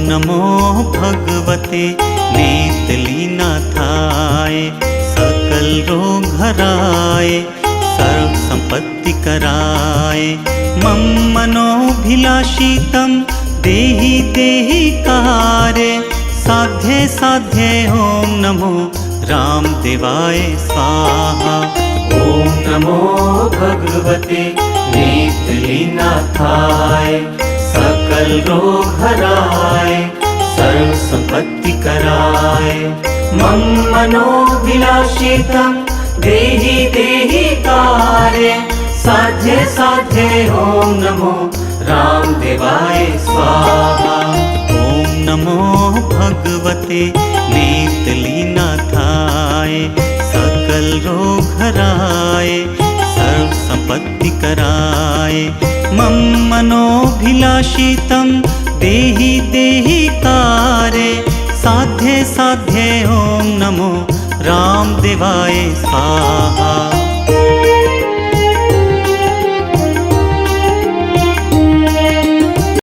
नमो भगवते नेतलीनाथाय। सकल रोग हराय सर्व संपत्ति कराय। मम मनोभिलाषितं देहि देहि कार्य। साध्ये साध्ये ओम नमो रामदेवाय स्वाहा। ओम नमो भगवते नेतलीनाथाय। सकल रोग हराय सर्व संपत्ति कराय। मम मनोभिलाषितं देहि देहि कार्य। साध्ये साध्ये ओम नमो रामदेवाय स्वाहा। ओम नमो भगवते नेतलीनाथाय। सकल रोग हराय सर्व संपत्ति कराय। मम मनोभिलाषितं देहि देहि कार्य। साध्ये साध्ये ओम नमो रामदेवाय स्वाहा।